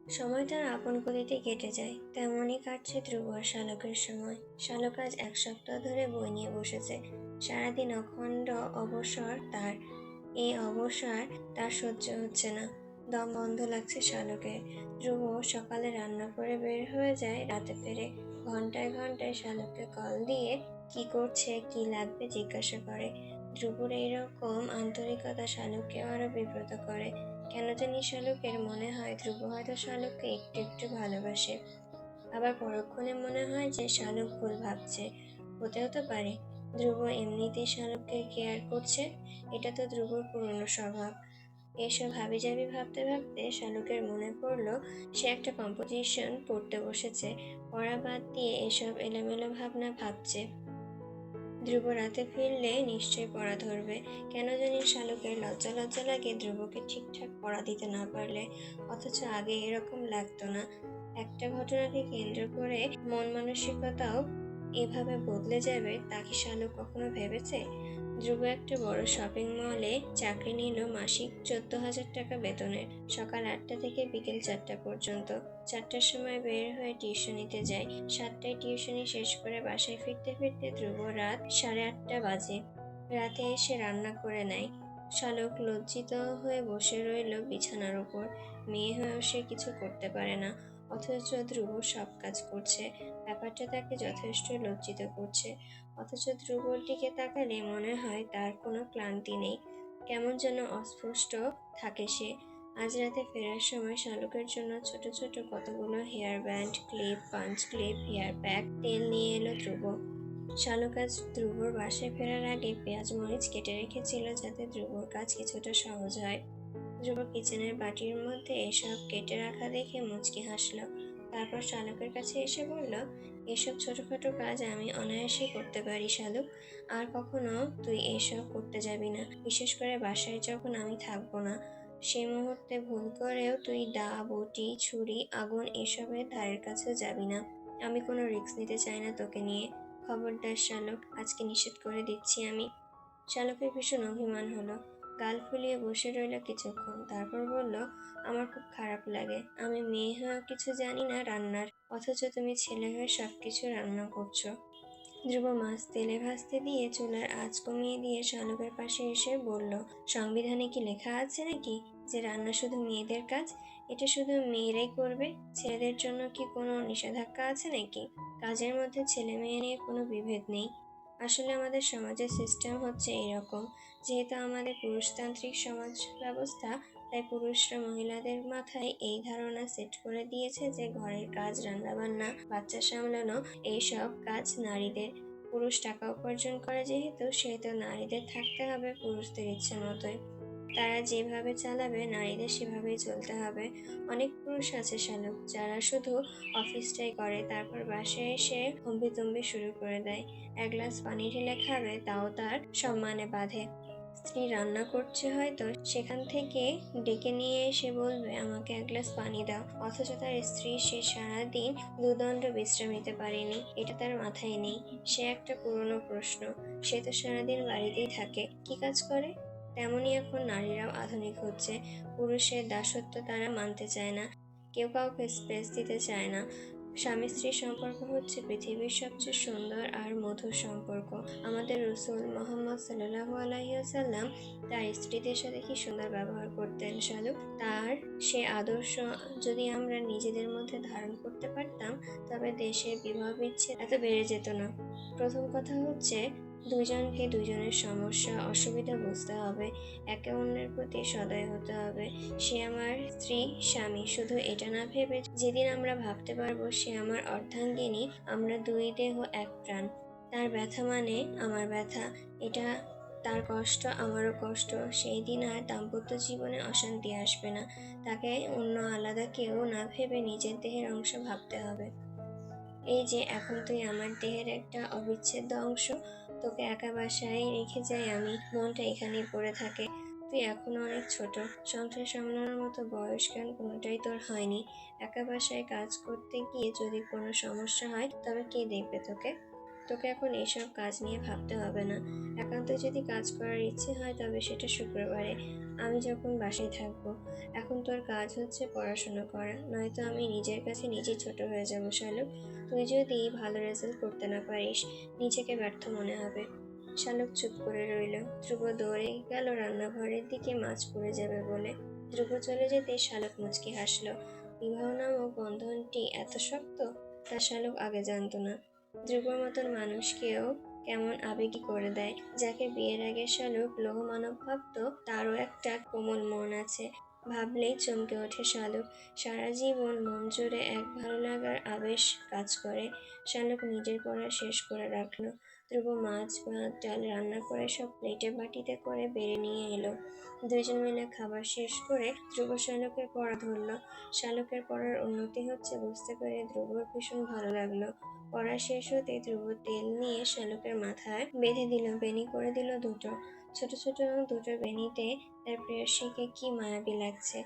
সময়টা আপন গতিতে কেটে যায়, তেমনই কাটছে ধ্রুব আর শালকের সময়। শালক আজ 1 সপ্তাহ ধরে বই নিয়ে বসেছে। সারাদিন অখণ্ড অবসর তার। এই অবসর তার সহ্য হচ্ছে না। দম বন্ধ লাগছে শালকের। ধ্রুব সকালে রান্না করে বের হয়ে যায়, রাতে ফেরে। ঘন্টায় ঘন্টায় শালককে কল দিয়ে কি করছে, কি লাগবে জিজ্ঞাসা করে। ধ্রুবর এইরকম আন্তরিকতা শালককে আরো বিব্রত করে। কেন জানি শালুকের মনে হয় ধ্রুব হয়তো শালুককে একটু একটু ভালোবাসে। আবার পরক্ষণে মনে হয় যে শালুক ভুল ভাবছে। হতেও তো পারে ধ্রুব এমনিতেই শালুককে কেয়ার করছে। এটা তো ধ্রুবর পুরনো স্বভাব। এসব হাবিজাবি ভাবতে ভাবতে শালুকের মনে পড়লো সে একটা কম্পোজিশন পড়তে বসেছে। পড়া বাদ দিয়ে এসব এলোমেলো ভাবনা ভাবছে। ধ্রুব রাতে ফিরলে নিশ্চয়ই পড়া ধরবে। কেন জানি শালুকের লজ্জা লজ্জা লাগে ধ্রুবকে ঠিকঠাক পড়া দিতে না পারলে। অথচ আগে এরকম লাগতো না। একটা ঘটনাকে কেন্দ্র করে মন মানসিকতাও এভাবে বদলে যাবে তা কি শালুক কখনো ভেবেছে? ধ্রুব একটা বড় শপিং মলে চাকরি নিল মাসিক 14,000 টাকা বেতনের। সকাল 8টা থেকে বিকেল 4টা পর্যন্ত। 4টার সময় বের হয়ে টিউশনিতে যায়। 7টায় টিউশনি শেষ করে বাসায় ফিরতে ফিরতে ধ্রুব রাত 8:30 বাজে। রাতে এসে রান্না করে নেয়। শালক লজ্জিত হয়ে বসে রইল বিছানার উপর। মেয়ে হয়েও সে কিছু করতে পারে না, অথচ ধ্রুব সব কাজ করছে। ব্যাপারটা তাকে যথেষ্ট লজ্জিত করছে। অথচ ধ্রুবর দিকে তাকালে মনে হয় তার কোনো ক্লান্তি নেই। কেমন যেন অস্পষ্ট থাকে সে। আজ রাতে ফেরার সময় শালুকের জন্য ছোট ছোট কতগুলো hair band, clip, punch clip, hair pack, তেল নিয়ে এলো ধ্রুব। শালুক আজ ধ্রুবর বাসায় ফেরার আগে পেঁয়াজ মরিচ কেটে রেখেছিল যাতে ধ্রুবর কাজ কিছুটা সহজ হয়। ধ্রুব কিচেনের বাটির মধ্যে এসব কেটে রাখা দেখে মুচকি হাসলো। তারপর শালুকের কাছে এসে বলল, এসব ছোটখাটো কাজ আমি অনায়াসে করতে পারি শালুক। আর কখনো তুই এসব করতে যাবি না, বিশেষ করে বাসায় যখন আমি থাকবো না। সেই মুহূর্তে ভুল করেও তুই দা, বটি, ছুরি, আগুন এসবের ধারের কাছেও যাবি না। আমি কোনো রিস্ক নিতে চাই না তোকে নিয়ে। খবরদার শালুক, আজকে নিষেধ করে দিচ্ছি আমি। শালকের ভীষণ অভিমান হলো। গাল ফুলিয়ে বসে রইল কিছুক্ষণ, তারপর বলল, আমার খুব খারাপ লাগে। আমি মেয়ে হয়েও কিছু জানি না রান্নার, অথচ তুমি ছেলে হয়ে সবকিছু রান্না করছো। ধ্রুব মাছ তেলে ভাজতে দিয়ে চুলার আঁচ কমিয়ে দিয়ে শালুকের পাশে এসে বলল, সংবিধানে কি লেখা আছে নাকি যে রান্না শুধু মেয়েদের কাজ? এটা শুধু মেয়েরাই করবে? ছেলেদের জন্য কি কোনো নিষেধাজ্ঞা আছে নাকি? কাজের মধ্যে ছেলে মেয়ে নিয়ে কোনো বিভেদ নেই। আসলে আমাদের সমাজের সিস্টেম হচ্ছে এরকম। যেহেতু আমাদের পুরুষতান্ত্রিক সমাজ ব্যবস্থা, তাই পুরুষরা মহিলাদের মাথায় এই ধারণা সেট করে দিয়েছে যে ঘরের কাজ, রান্নাবান্না, বাচ্চা সামলানো এইসব কাজ নারীদের। পুরুষ টাকা উপার্জন করে সেহেতু নারীদের থাকতে হবে পুরুষদের ইচ্ছে মতোই। তারা যেভাবে চালাবে নারীদের সেভাবেই চলতে হবে। অনেক পুরুষ আছে শালুক, যারা শুধু অফিসটাই করে, তারপর বাসায় এসে হম্বিতম্বি শুরু করে দেয়। 1 গ্লাস পানি ঢেলে খাবে, তাও তার সম্মানে বাধে। স্ত্রী রান্না করছে হয়তো, সেখান থেকে ডেকে নিয়ে এসে বলবে, আমাকে 1 গ্লাস পানি দাও। অথচ তার স্ত্রী সে সারাদিন দুদণ্ড বিশ্রাম নিতে পারেনি, এটা তার মাথায় নেই। সে একটা পুরনো প্রশ্ন। সে তো সারাদিন বাড়িতেই থাকে, কি কাজ করে? তেমনি এখন নারীরাও আধুনিক হচ্ছে। পুরুষের দাসত্ব তারা মানতে চায় না। কেউ কাউকে স্পেস দিতে চায় না। স্বামী স্ত্রীর সম্পর্ক হচ্ছে পৃথিবীর সবচেয়ে সুন্দর আর মধুর সম্পর্ক। আমাদের রসূল মুহাম্মদ সাল্লাল্লাহু আলাইহি ওয়াসাল্লাম তার স্ত্রীদের সাথে কি সুন্দর ব্যবহার করতেন শালুক। তার সে আদর্শ যদি আমরা নিজেদের মধ্যে ধারণ করতে পারতাম, তবে দেশের বিবাহ বিচ্ছেদ এত বেড়ে যেত না। প্রথম কথা হচ্ছে, দুজনকে দুজনের সমস্যা অসুবিধা বুঝতে হবে। একে অন্যের প্রতি সদয় হতে হবে। সে আমার স্ত্রী, স্বামী, শুধু এটা না ভেবে যেদিন আমরা ভাবতে পারবো সে আমার অর্ধাঙ্গিনী, আমরা দুই দেহ এক প্রাণ। তার ব্যথা মানে আমার ব্যথা, এটা তার কষ্ট আমারও কষ্ট, সেই দিন আর দাম্পত্য জীবনে অশান্তি আসবে না। তাকে অন্য আলাদা কেউ না ভেবে নিজের দেহের অংশ ভাবতে হবে। এই যে এখন তুই আমার দেহের একটা অবিচ্ছেদ্য অংশ, তোকে একা বাসায় রেখে যাই আমি, মনটা এখানেই পড়ে থাকে। তুই এখনো অনেক ছোট, সংসার সামলানোর মতো বয়স জ্ঞান কোনোটাই তোর হয়নি। একা বাসায় কাজ করতে গিয়ে যদি কোনো সমস্যা হয় তবে কে দেখবে তোকে? তোকে এখন এইসব কাজ নিয়ে ভাবতে হবে না। একান্ত যদি কাজ করার ইচ্ছে হয় তবে সেটা শুক্রবারে, আমি যখন বাসায় থাকবো। এখন তোর কাজ হচ্ছে পড়াশোনা করা, নয়তো আমি নিজের কাছে নিজেই ছোট হয়ে যাবো শালুক। তুই যদি ভালো রেজাল্ট করতে না পারিস, নিজেকে ব্যর্থ মনে হবে। শালুক চুপ করে রইল। ধ্রুব দৌড়ে গেল রান্নাঘরের দিকে, মাছ পড়ে যাবে বলে। ধ্রুব চলে যেতে শালুক মুচকি হাসল। বিবাহ নামক বন্ধনটি এত শক্ত, তা শালুক আগে জানতো না। ধ্রুবর মতন মানুষকেও কেমন আবেগী করে দেয়। যাকে বিয়ের আগে শালুক লৌহ মানব ভাবত, তারও একটা কোমল মন আছে। ভাবলেই চমকে ওঠে শালুক। সারা জীবন মন জুড়ে এক ভালো লাগার আবেশ কাজ করে। শালুক নিজের পড়া শেষ করে রাখলো। ধ্রুব মাছ ভাত ডাল রান্না করে সব প্লেটে বাটিতে করে বেড়ে নিয়ে এলো। দুইজন মিলে খাবার শেষ করে ধ্রুব শালুকের পড়া ধরলো। শালুকের পড়ার উন্নতি হচ্ছে বুঝতে পেরে ধ্রুবর ভীষণ ভালো লাগলো। পড়া শেষ হতে ধ্রুব তেল নিয়ে শালুকের মাথায় বেঁধে দিল, বেনি করে দিল দুটো। ছোট ছোট দুটো বেনিতে তার প্রেয়সীকে কি মায়াবী লাগছে।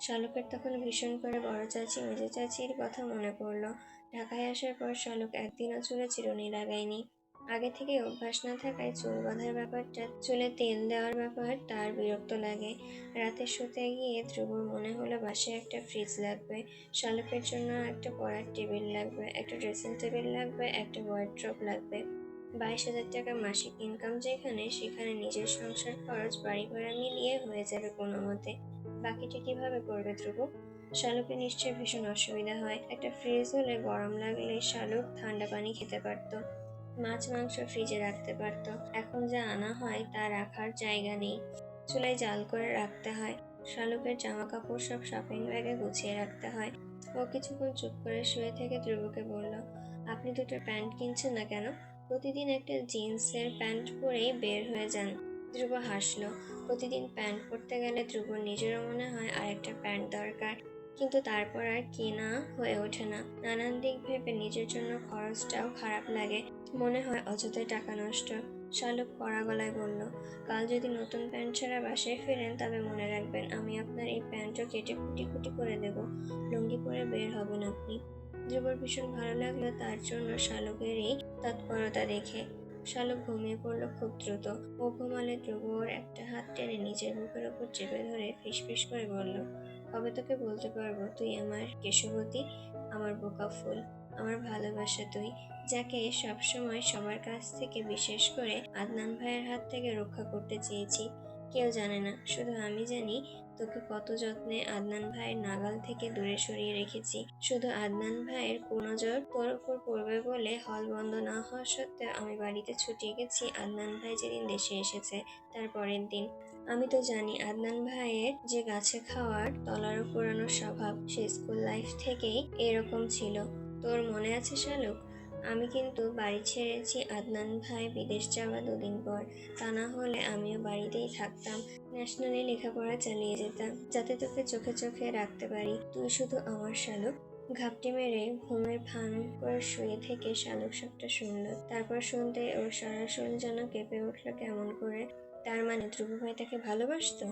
শালুকের তখন ভীষণ করে বড় চাচি মেজো চাচির কথা মনে পড়লো। ঢাকায় আসার পর শালুক একদিনও চুলে চিরুনি লাগায়নি। আগে থেকে অভ্যাস না থাকায় চুল বাঁধার ব্যাপারটা, চুলে তেল দেওয়ার ব্যাপার তার বিরক্ত লাগে। রাতে শুতে গিয়ে ধ্রুবর মনে হলো বাসায় একটা ফ্রিজ লাগবে, শালুকের জন্য একটা পড়ার টেবিল লাগবে, একটা ড্রেসিং টেবিল লাগবে, একটা ওয়ার্ড্রপ লাগবে। 22,000 টাকা মাসিক ইনকাম যেখানে, সেখানে নিজের সংসার খরচ বাড়ি ভাড়া মিলিয়ে হয়ে যাবে কোনো মতে। বাকিটা কিভাবে করবে ধ্রুব? শালুকের নিশ্চয়ই ভীষণ অসুবিধা হয়। একটা ফ্রিজ হলে গরম লাগলে শালুক ঠান্ডা পানি খেতে পারতো, মাছ মাংস ফ্রিজে রাখতে পারতো। এখন যা আনা হয় তা রাখার জায়গা নেই, চুলায় জাল করে রাখতে হয়। শালুকের জামা কাপড় সব শপিং ব্যাগে গুছিয়ে রাখতে হয়। ও কিছুক্ষণ চুপ করে শুয়ে থেকে ধ্রুবকে বলল, আপনি দুটো প্যান্ট কিনছেন না কেন? প্রতিদিন একটা জিন্সের প্যান্ট পরেই বের হয়ে যান। ধ্রুব হাসলো। প্রতিদিন প্যান্ট পরতে গেলে ধ্রুবর নিজেরও মনে হয় আর একটা প্যান্ট দরকার, কিন্তু তারপর আর কেনা হয়ে ওঠে না। নানান দিক ভেবে নিজের জন্য খরচটাও খারাপ লাগে, মনে হয় অযথাই টাকা নষ্ট। শালুক কড়া গলায় বলল, কাল যদি নতুন প্যান্ট ছাড়া বাসায় ফেরেন তবে মনে রাখবেন আমি আপনার এই প্যান্টও কেটে কুটি কুটি করে দেব। লুঙ্গি পরে বের হবেন আপনি। ধ্রুবর ভীষণ ভালো লাগলো তার জন্য শালুকের এই তৎপরতা দেখে। শালুক ঘুমিয়ে পড়লো খুব দ্রুত। ও ঘুমালে ধ্রুব ওর একটা হাত টেনে নিজের বুকের উপর চেপে ধরে ফিসফিস করে বলল, কবে তোকে বলতে পারবো তুই আমার কেশবতী, আমার বোকা ফুল, আমার ভালোবাসা তুই, যাকে সবসময় সবার কাছ থেকে, বিশেষ করে আদনান ভাইয়ের হাত থেকে রক্ষা করতে চেয়েছি। কেউ জানে না, শুধু আমি জানি তোকে কত যত্নে আদনান ভাইয়ের নাগাল থেকে দূরে সরিয়ে রেখেছি। শুধু আদনান ভাইয়ের কুনজর তোর উপর পড়বে বলে হল বন্ধ না হওয়া সত্ত্বেও আমি বাড়িতে ছুটে গেছি আদনান ভাই যেদিন দেশে এসেছে তার পরের দিন। আমি তো জানি আদনান ভাইয়ের যে গাছে খাওয়ার তলারও পুরানো স্বভাব, সে স্কুল লাইফ থেকেই এরকম ছিল। তোর মনে আছে শালুক? আমি কিন্তু বাড়ি ছেড়েছি আদনান ভাই বিদেশ যাওয়া 2 দিন পর। তা না হলে আমিও বাড়িতেই থাকতাম, ন্যাশনালে লেখাপড়া চালিয়ে যেতাম, যাতে তোকে চোখে চোখে রাখতে পারি। তুই শুধু আমার শালুক। ঘাপটি মেরে ঘুমের ভান করে শুয়ে থেকে শালুক সবটা শুনল। তারপর শুনতে ওর সারা শরীর যেন কেঁপে উঠল কেমন করে। তার মানে ধ্রুব ভাই তাকে ভালোবাসতো?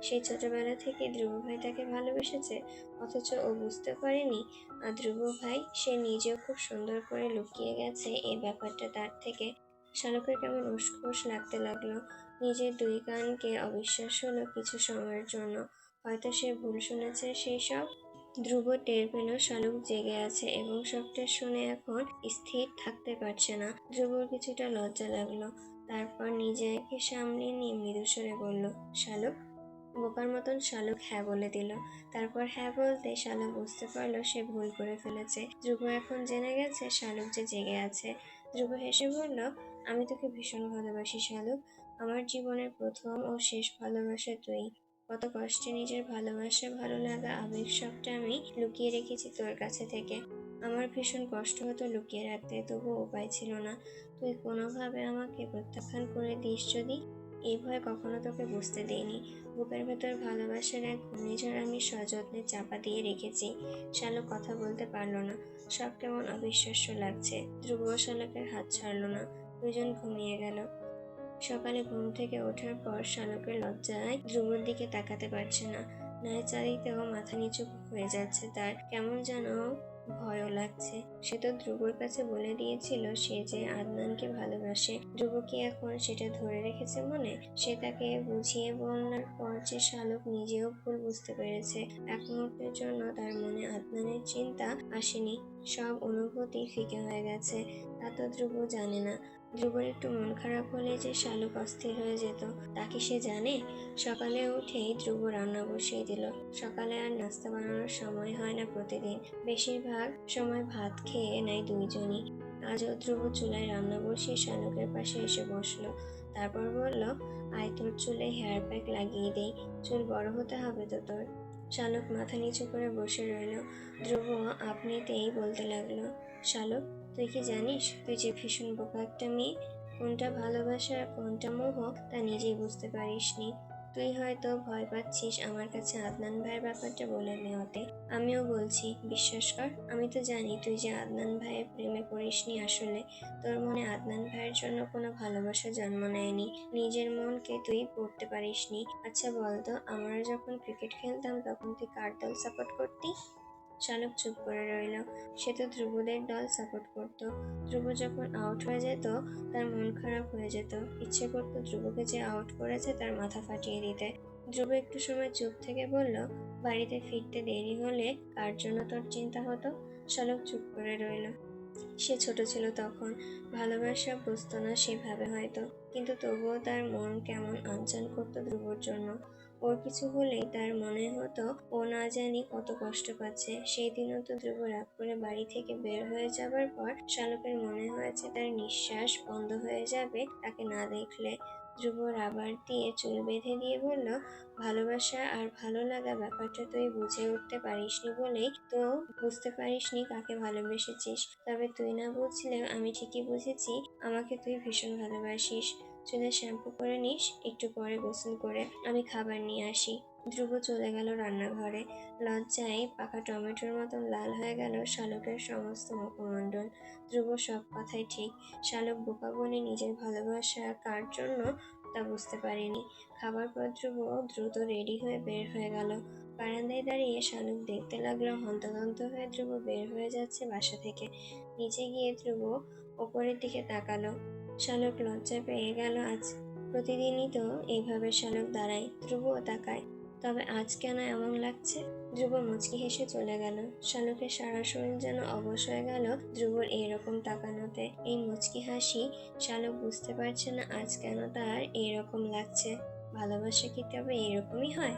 সেই ছোটবেলা থেকে ধ্রুব ভাই তাকে ভালোবেসেছে, অথচ ও বুঝতে পারেনি। আর ধ্রুব ভাই সে নিজেও খুব সুন্দর করে লুকিয়ে গেছে এই ব্যাপারটা তার থেকে। শালুকের কেমন উষ্কোষ লাগতে লাগলো। নিজের 2 কানকে অবিশ্বাস হলো কিছু সময়ের জন্য। হয়তো সে ভুল শুনেছে সেই সব। ধ্রুব টের পেল শালুক জেগে আছে এবং সবটা শুনে এখন স্থির থাকতে পারছে না। ধ্রুবর কিছুটা লজ্জা লাগলো। তারপর নিজেকে সামলে নিয়ে মৃদুস্বরে বলল, শালুক। বোকার মতন শালুক হ্যাঁ বলে দিল। তারপর হ্যাঁ বলতে শালুক বুঝতে পারলো সে ভুল করে ফেলেছে। ধ্রুব এখন জেনে গেছে শালুক যে জেগে আছে। ধ্রুব হেসে বলল, আমি তোকে ভীষণ ভালোবাসি শালুক। আমার জীবনের প্রথম ও শেষ ভালোবাসা তুই। কত কষ্টে নিজের ভালোবাসা, ভালো লাগা, আবেগ সবটা আমি লুকিয়ে রেখেছি তোর কাছে থেকে। আমার ভীষণ কষ্ট হতো লুকিয়ে রাখতে, তবুও উপায় ছিল না। তুই কোনোভাবে আমাকে প্রত্যাখ্যান করে দিস যদি, এই ভয় কখনো তোকে বুঝতে দেইনি। বুকের ভেতর ভালোবাসার এক ঘূর্ণিঝড় আমি সযত্নে চাপা দিয়ে রেখেছি। শালুক কথা বলতে পারলো না। সব কেমন অবিশ্বাস্য লাগছে। ধ্রুব শালুকের হাত ছাড়লো না। দুজন ঘুমিয়ে গেল। সকালে ঘুম থেকে ওঠার পর শালুকের লজ্জায় ধ্রুবর দিকে তাকাতে পারছে না। নায়েচা দিতেও মাথা নিচু হয়ে যাচ্ছে তার। কেমন যেন ভয়ও লাগছে। সে তো ধ্রুবর কাছে বলে দিয়েছিল সে যে আদনানকে ভালোবাসে। ধ্রুব কি এখন সেটা ধরে রেখেছে মনে? সে তাকে বুঝিয়ে বলার পর যে শালুক নিজেও ভুল বুঝতে পেরেছে। এক মুহূর্তের জন্য তার মনে আদনানের চিন্তা আসেনি। সব অনুভূতি ফিকে হয়ে গেছে। তা তো ধ্রুব জানে না। ধ্রুবর একটু মন খারাপ হলে যে শালুক অস্থির হয়ে যেত, তা কি সে জানে? সকালে উঠেই ধ্রুব রান্না বসিয়ে দিল। সকালে আর নাস্তা বানানোর সময় হয় না প্রতিদিন। বেশিরভাগ সময় ভাত খেয়ে নেয় দুইজনই। আজও ধ্রুব চুলায় রান্না বসিয়ে শালুকের পাশে এসে বসলো। তারপর বলল, আয় তোর চুলে হেয়ার প্যাক লাগিয়ে দেই, চুল বড় হতে হবে তো তোর। শালুক মাথা নিচু করে বসে রইল। ধ্রুব আপনিতেই বলতে লাগলো, শালুক, তুই কি জানিস তুই যে ভীষণ বোকা একটা মেয়ে? কোনটা ভালোবাসা আর কোনটা মোহ তা নিজেই বুঝতে পারিসনি। তুই হয়তো ভয় পাচ্ছিস আমার কাছে আদনান ভাইয়ের ব্যাপারটা বলে নেওয়াতে। আমিও বলছি, বিশ্বাস কর, আমি তো জানি তুই যে আদনান ভাইয়ের প্রেমে পড়িসনি আসলে। তোর মনে আদনান ভাইয়ের জন্য কোনো ভালোবাসা জন্ম নেয়নি। নিজের মনকে তুই পড়তে পারিসনি। আচ্ছা বলতো, আমরা যখন ক্রিকেট খেলতাম তখন তুই কার দল সাপোর্ট করতি? শালুক চুপ করে রইল। সে তো ধ্রুবদের দল সাপোর্ট করত। ধ্রুব যখন আউট হয়ে যেত তার মন খারাপ হয়ে যেত। ইচ্ছে করতো ধ্রুবকে যে আউট করেছে তার মাথা ফাটিয়ে দিতে। ধ্রুব একটু সময় চুপ থেকে বলল, বাড়িতে ফিরতে দেরি হলে কার জন্য তোর চিন্তা হতো? শালুক চুপ করে রইল। সে ছোট ছিল তখন, ভালোবাসা বুঝতো না সেভাবে হয়তো, কিন্তু তবুও তার মন কেমন আনচান করতো ধ্রুবর জন্য। ওর কিছু হলেই তার মনে হতো ও না জানি কত কষ্ট পাচ্ছে। সেই দিনও তো ধ্রুব রাগ করে বাড়ি থেকে বের হয়ে যাবার পর শালুকের মনে হয়েছে তার নিঃশ্বাস বন্ধ হয়ে যাবে তাকে না দেখলে। ধ্রুব রাবার দিয়ে চুল বেঁধে দিয়ে বলল, ভালোবাসা আর ভালো লাগা ব্যাপারটা তুই বুঝে উঠতে পারিসনি বলেই তো বুঝতে পারিসনি কাকে ভালোবেসেছিস। তবে তুই না বুঝলেও আমি ঠিকই বুঝেছি আমাকে তুই ভীষণ ভালোবাসিস। চুলে শ্যাম্পু করে নিস, একটু পরে গোসল করে আমি খাবার নিয়ে আসি। ধ্রুব চলে গেল রান্নাঘরে। লজ্জায় পাকা টমেটোর মতন লাল হয়ে গেল শালুকের সমস্ত মুখমণ্ডল। ধ্রুব সব কথাই ঠিক। শালুক বোকা বলে নিজের ভালোবাসা কার জন্য তা বুঝতে পারেনি। খাবার পর ধ্রুব দ্রুত রেডি হয়ে বের হয়ে গেল। বারান্দায় দাঁড়িয়ে শালুক দেখতে লাগলো হন্তদন্ত হয়ে ধ্রুব বের হয়ে যাচ্ছে বাসা থেকে। নিচে গিয়ে ধ্রুব ওপরের দিকে তাকালো। শালুক লজ্জা পেয়ে গেল আজ। প্রতিদিনই তো এইভাবে শালুক দাঁড়ায়, ধ্রুবও তাকায়, তবে আজ কেন এমন লাগছে? ধ্রুব মুচকি হেসে চলে গেল। শালুকের সারা শরীর যেন অবশ হয়ে গেল ধ্রুবর এইরকম তাকানোতে। এই মুচকি হাসি। শালুক বুঝতে পারছে না আজ কেন তার এইরকম লাগছে। ভালোবাসা কি তবে এরকমই হয়?